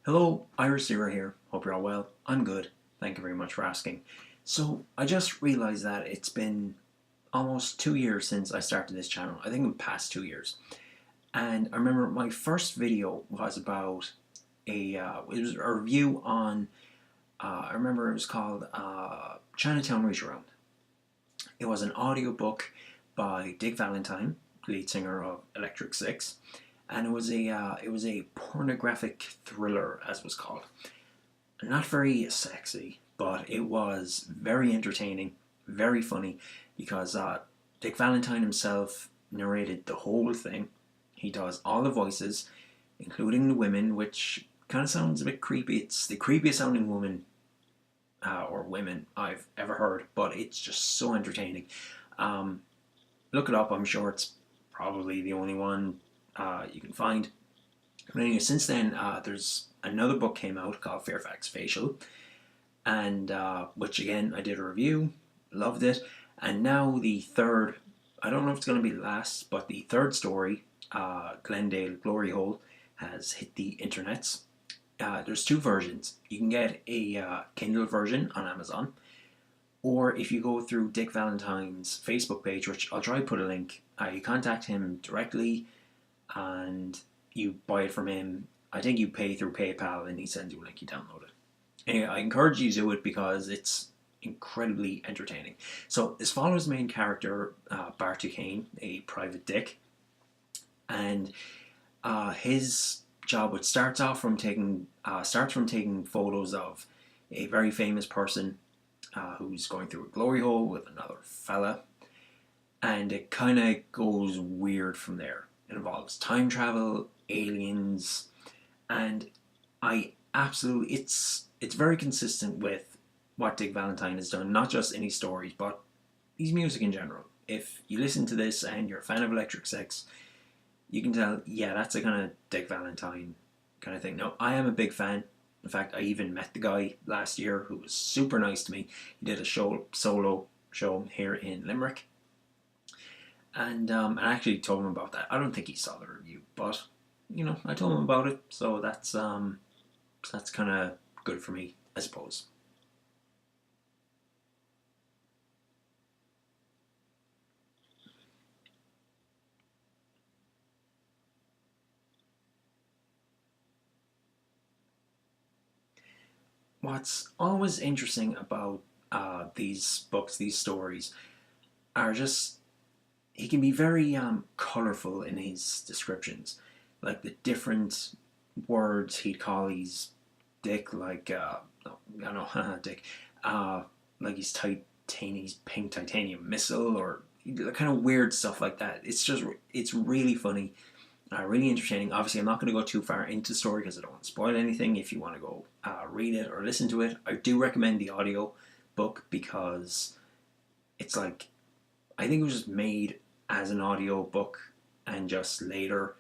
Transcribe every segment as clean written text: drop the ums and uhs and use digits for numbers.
Hello, Irish Zero here. Hope you're all well. I'm good. Thank you very much for asking. So, I just realized that it's been almost 2 years since I started this channel. I think in past 2 years. And I remember my first video was about it was a review on, I remember it was called Chinatown Reach Around. It was an audiobook by Dick Valentine, lead singer of Electric Six, and it was a pornographic thriller, as it was called. Not very sexy, but it was very entertaining, very funny, because Dick Valentine himself narrated the whole thing. He does all the voices, including the women, which kind of sounds a bit creepy. It's the creepiest sounding woman or women I've ever heard, but it's just so entertaining. Um, Look it up. I'm sure it's probably the only one you can find. But anyway, since then, there's another book came out called Fairfax Facial, and which again I did a review, loved it, and now the third. I don't know if it's going to be last, but the third story, Glendale Gloryhole, has hit the internets. There's two versions. You can get a Kindle version on Amazon, or if you go through Dick Valentine's Facebook page, which I'll try to put a link, you contact him directly and you buy it from him. I think you pay through PayPal and he sends you a link, you download it. Anyway, I encourage you to do it because it's incredibly entertaining. So this follows the main character, Bart Duquesne, a private dick, and his job, which starts from taking photos of a very famous person who's going through a glory hole with another fella, and it kind of goes weird from there. It involves time travel, aliens, and I absolutely it's very consistent with what Dick Valentine has done, not just in his stories, but his music in general. If you listen to this and you're a fan of Electric Six, you can tell, yeah, that's a kind of Dick Valentine kind of thing. Now, I am a big fan. In fact, I even met the guy last year who was super nice to me. He did a solo show here in Limerick, and I actually told him about that. I don't think he saw the review, but I told him about it, so that's kind of good for me, I suppose. What's always interesting about these books, these stories, are just he can be very colorful in his descriptions, like the different words he'd call his dick, like no, I don't know, dick, like his his pink titanium missile, or kind of weird stuff like that. It's really funny, really entertaining. Obviously, I'm not going to go too far into the story because I don't want to spoil anything. If you want to go read it or listen to it, I do recommend the audio book because it's like, I think it was just made as an audio book, and just later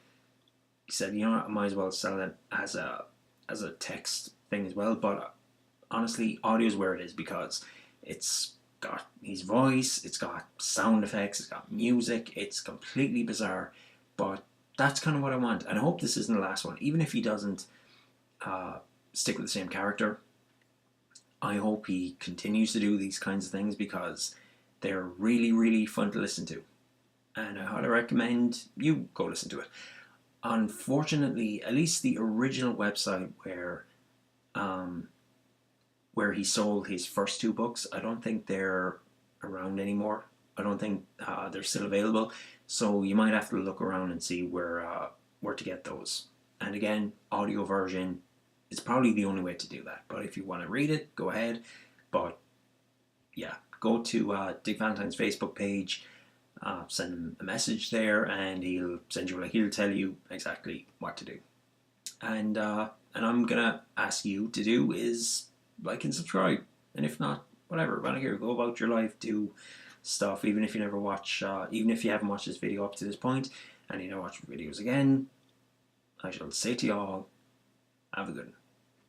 he said, I might as well sell it as a text thing as well. But honestly, audio is where it is because it's got his voice, it's got sound effects, it's got music. It's completely bizarre, but that's kind of what I want. And I hope this isn't the last one. Even if he doesn't stick with the same character, I hope he continues to do these kinds of things because they're really, really fun to listen to. And I highly recommend you go listen to it. Unfortunately, at least the original website where he sold his first two books, I don't think they're around anymore. I don't think they're still available. So you might have to look around and see where to get those. And again, audio version is probably the only way to do that. But if you want to read it, go ahead. But yeah, go to Dick Valentine's Facebook page, send him a message there, and he'll tell you exactly what to do. And I'm gonna ask you to do is like and subscribe. And if not, whatever, I don't care. Go about your life, do stuff. Even if you never watch, even if you haven't watched this video up to this point, and you never watch videos again, I shall say to you all, have a good one.